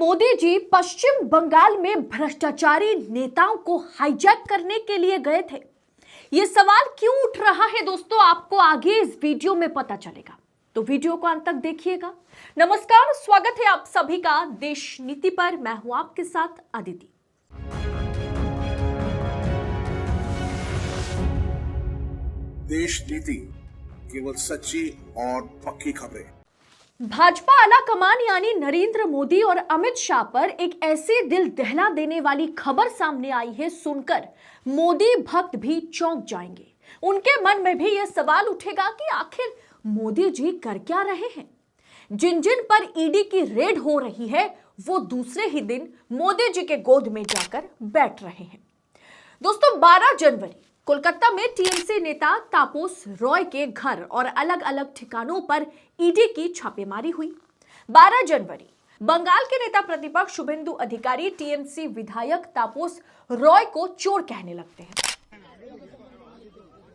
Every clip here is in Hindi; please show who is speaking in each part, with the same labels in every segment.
Speaker 1: मोदी जी पश्चिम बंगाल में भ्रष्टाचारी नेताओं को हाईजैक करने के लिए गए थे? यह सवाल क्यों उठ रहा है दोस्तों, आपको आगे इस वीडियो में पता चलेगा, तो वीडियो को अंत तक देखिएगा। नमस्कार, स्वागत है आप सभी का देश नीति पर। मैं हूं आपके साथ अदिति।
Speaker 2: देश नीति, केवल सच्ची और पक्की खबरें।
Speaker 1: भाजपा आला कमान यानी नरेंद्र मोदी और अमित शाह पर एक ऐसी दिल दहला देने वाली खबर सामने आई है, सुनकर मोदी भक्त भी चौंक जाएंगे। उनके मन में भी यह सवाल उठेगा कि आखिर मोदी जी कर क्या रहे हैं। जिन जिन पर ईडी की रेड हो रही है, वो दूसरे ही दिन मोदी जी के गोद में जाकर बैठ रहे हैं। दोस्तों, 12 जनवरी कोलकाता में टीएमसी नेता तापस रॉय के घर और अलग अलग ठिकानों पर ईडी की छापेमारी हुई। 12 जनवरी बंगाल के नेता प्रतिपक्ष शुभेंदु अधिकारी टीएमसी विधायक तापस रॉय को चोर कहने लगते हैं।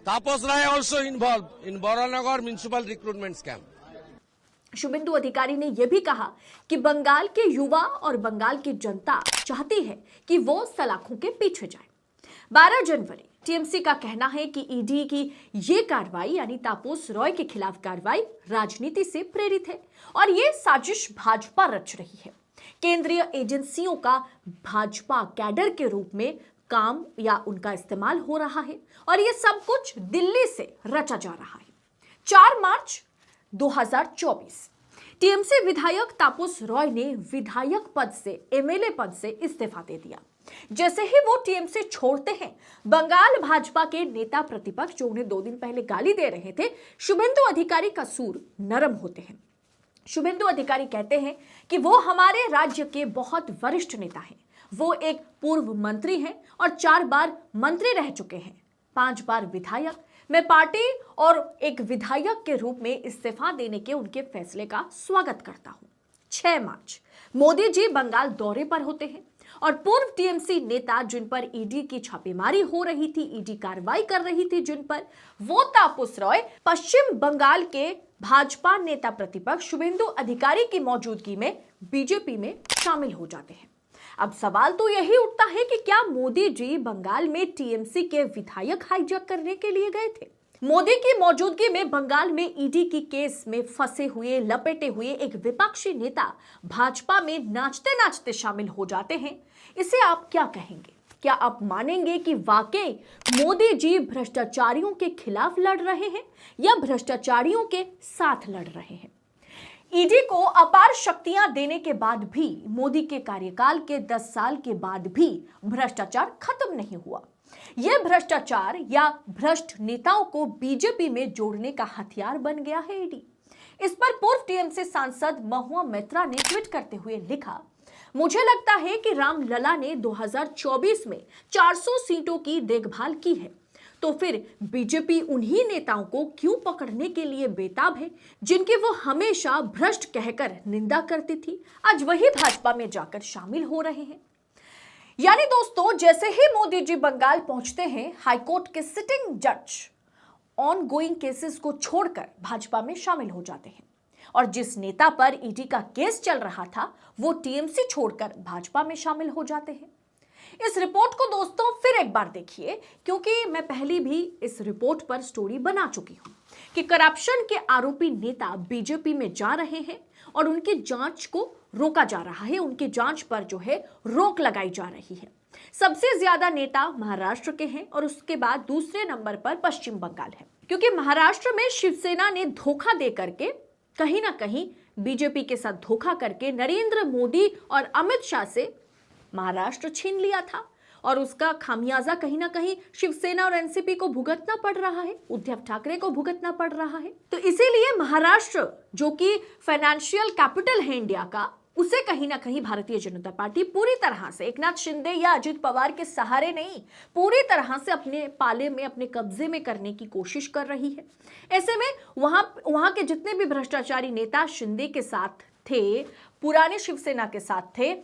Speaker 3: Tapas Roy also involve in Baranagar municipal recruitment scam.
Speaker 1: Suvendu Adhikari ने यह भी कहा कि बंगाल के युवा और बंगाल की जनता चाहती है कि वो सलाखों के पीछे जाए। 12 जनवरी टीएमसी का कहना है कि ईडी की ये कार्रवाई यानी तापस रॉय के खिलाफ कार्रवाई राजनीति से प्रेरित है और ये साजिश भाजपा रच रही है। केंद्रीय एजेंसियों का भाजपा कैडर के रूप में काम या उनका इस्तेमाल हो रहा है और ये सब कुछ दिल्ली से रचा जा रहा है। 4 मार्च 2024 टीएमसी विधायक तापस रॉय ने विधायक पद से एमएलए पद से इस्तीफा दे दिया। जैसे ही वो टीएमसी छोड़ते हैं, बंगाल भाजपा के नेता प्रतिपक्ष जो उन्हें 2 दिन पहले गाली दे रहे थे, शुभेंदु अधिकारी का सूर नरम होते हैं। शुभेंदु अधिकारी कहते हैं कि वो हमारे राज्य के बहुत वरिष्ठ नेता हैं। वो एक पूर्व मंत्री हैं और 4 बार मंत्री रह चुके हैं, 5 बार विधायक। मैं पार्टी और एक विधायक के रूप में इस्तीफा देने के उनके फैसले का स्वागत करता हूं। 6 मार्च मोदी जी बंगाल दौरे पर होते हैं और पूर्व टीएमसी नेता जिन पर ईडी की छापेमारी हो रही थी, ईडी कार्रवाई कर रही थी जिन पर, वो तापस रॉय पश्चिम बंगाल के भाजपा नेता प्रतिपक्ष शुभेंदु अधिकारी की मौजूदगी में बीजेपी में शामिल हो जाते हैं। अब सवाल तो यही उठता है कि क्या मोदी जी बंगाल में टीएमसी के विधायक हाईजैक करने के लिए गए थे? मोदी की मौजूदगी में बंगाल में ईडी की केस में फंसे हुए, लपेटे हुए एक विपक्षी नेता भाजपा में नाचते नाचते शामिल हो जाते हैं। इसे आप क्या कहेंगे? क्या आप मानेंगे कि वाकई मोदी जी भ्रष्टाचारियों के खिलाफ लड़ रहे हैं या भ्रष्टाचारियों के साथ लड़ रहे हैं? ईडी को अपार शक्तियां देने के बाद भी, मोदी के कार्यकाल के 10 साल के बाद भी भ्रष्टाचार खत्म नहीं हुआ। यह भ्रष्टाचार या भ्रष्ट नेताओं को बीजेपी में जोड़ने का हथियार बन गया है ईडी। इस पर पूर्व टीएमसी सांसद महुआ मैत्रा ने ट्वीट करते हुए लिखा, मुझे लगता है कि रामलला ने 2024 में 400 सीटों की देखभाल की है, तो फिर बीजेपी उन्हीं नेताओं को क्यों पकड़ने के लिए बेताब है जिनकी वो हमेशा भ्रष्ट कहकर निंदा करती थी, आज वही भाजपा में जाकर शामिल हो रहे हैं। यानी दोस्तों, जैसे ही मोदी जी बंगाल पहुंचते हैं, हाईकोर्ट के सिटिंग जज ऑन गोइंग केसेस को छोड़कर भाजपा में शामिल हो जाते हैं और जिस नेता पर ईडी का केस चल रहा था, वो टीएमसी छोड़कर भाजपा में शामिल हो जाते हैं। इस रिपोर्ट को दोस्तों फिर एक बार देखिए, क्योंकि मैं पहले भी इस रिपोर्ट पर स्टोरी बना चुकी हूं कि करप्शन के आरोपी नेता बीजेपी में जा रहे हैं और उनकी जांच को रोका जा रहा है, उनकी जांच पर जो है रोक लगाई जा रही है। सबसे ज्यादा नेता महाराष्ट्र के हैं और उसके बाद दूसरे नंबर पर पश्चिम बंगाल है, क्योंकि महाराष्ट्र में शिवसेना ने धोखा दे करके कहीं ना कहीं बीजेपी के साथ धोखा करके नरेंद्र मोदी और अमित शाह से महाराष्ट्र छीन लिया था और उसका खामियाजा कहीं ना कहीं शिवसेना और एनसीपी को भुगतना पड़ रहा है, उद्धव ठाकरे को भुगतना पड़ रहा है। तो इसीलिए महाराष्ट्र जो कि फाइनेंशियल कैपिटल है इंडिया का, उसे कहीं ना कहीं भारतीय जनता पार्टी पूरी तरह से एकनाथ शिंदे या अजित पवार के सहारे नहीं, पूरी तरह से अपने पाले में, अपने कब्जे में करने की कोशिश कर रही है। ऐसे में वहां के जितने भी भ्रष्टाचारी नेता शिंदे के साथ थे, पुराने शिवसेना के साथ थे,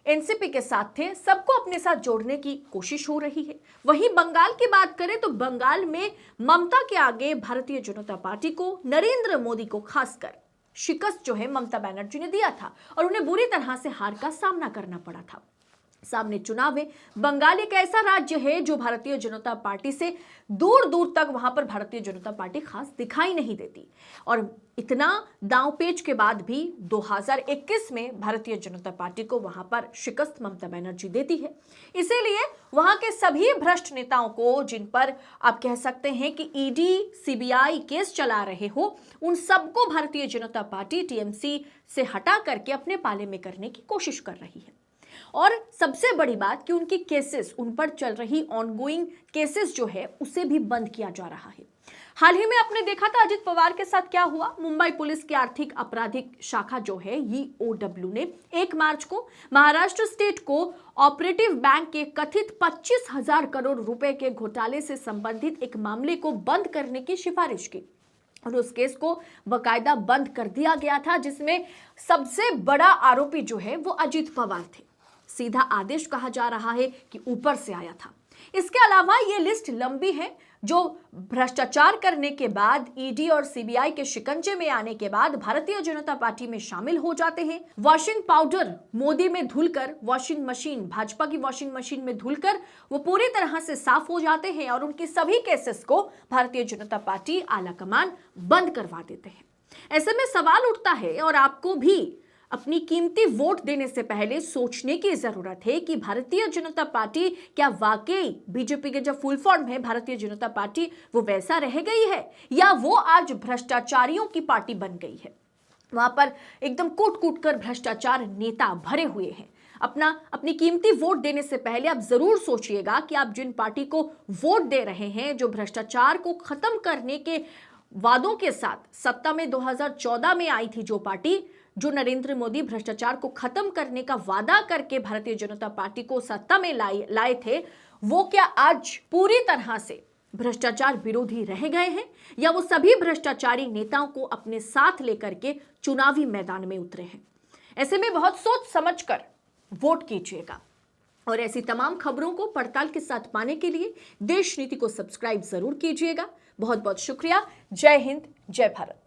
Speaker 1: एनसीपी के साथ थे, सबको अपने साथ जोड़ने की कोशिश हो रही है। वहीं बंगाल की बात करें तो बंगाल में ममता के आगे भारतीय जनता पार्टी को, नरेंद्र मोदी को खासकर शिकस्त जो है ममता बनर्जी ने दिया था और उन्हें बुरी तरह से हार का सामना करना पड़ा था। सामने चुनाव है। बंगाल एक ऐसा राज्य है जो भारतीय जनता पार्टी से दूर दूर तक वहां पर भारतीय जनता पार्टी खास दिखाई नहीं देती और इतना दांवपेच के बाद भी 2021 में भारतीय जनता पार्टी को वहां पर शिकस्त ममता बनर्जी देती है। इसीलिए वहां के सभी भ्रष्ट नेताओं को, जिन पर आप कह सकते हैं कि ईडी सीबीआई केस चला रहे हो, उन सबको भारतीय जनता पार्टी टीएमसी से हटा करके अपने पाले में करने की कोशिश कर रही है। और सबसे बड़ी बात कि उनकी केसेस, उन पर चल रही ऑनगोइंग केसेस जो है उसे भी बंद किया जा रहा है। हाल ही में आपने देखा था अजित पवार के साथ क्या हुआ। मुंबई पुलिस की आर्थिक आपराधिक शाखा जो है EOW ने 1 मार्च को Maharashtra state co operative bank के कथित 25,000 करोड़ रुपए के घोटाले से संबंधित एक मामले को बंद करने की सिफारिश की और उस केस को बकायदा बंद कर दिया गया था, जिसमें सबसे बड़ा आरोपी जो है वो अजित पवार थे। सीधा आदेश कहा जा रहा है कि ऊपर से आया था। इसके अलावा ये लिस्ट लंबी है जो भ्रष्टाचार करने के बाद, ईडी और सीबीआई के शिकंजे में आने के बाद भारतीय जनता पार्टी में शामिल हो जाते हैं। वॉशिंग पाउडर मोदी में धुलकर, वॉशिंग मशीन, भाजपा की वॉशिंग मशीन में धुलकर वो पूरी तरह से साफ हो जाते हैं और उनकी सभी केसेस को भारतीय जनता पार्टी आलाकमान बंद करवा देते हैं। ऐसे में सवाल उठता है और आपको भी अपनी कीमती वोट देने से पहले सोचने की जरूरत है कि भारतीय जनता पार्टी क्या वाकई बीजेपी के जो फुल फॉर्म है भारतीय जनता पार्टी वो वैसा रह गई है या वो आज भ्रष्टाचारियों की पार्टी बन गई है। वहां पर एकदम कूट कूट कर भ्रष्टाचार नेता भरे हुए हैं। अपनी कीमती वोट देने से पहले आप जरूर सोचिएगा कि आप जिन पार्टी को वोट दे रहे हैं, जो भ्रष्टाचार को खत्म करने के वादों के साथ सत्ता में 2014 में आई थी, जो पार्टी, जो नरेंद्र मोदी भ्रष्टाचार को खत्म करने का वादा करके भारतीय जनता पार्टी को सत्ता में लाए थे, वो क्या आज पूरी तरह से भ्रष्टाचार विरोधी रह गए हैं या वो सभी भ्रष्टाचारी नेताओं को अपने साथ लेकर के चुनावी मैदान में उतरे हैं? ऐसे में बहुत सोच समझकर वोट कीजिएगा और ऐसी तमाम खबरों को पड़ताल के साथ पाने के लिए देश नीति को सब्सक्राइब जरूर कीजिएगा। बहुत बहुत शुक्रिया। जय हिंद, जय भारत।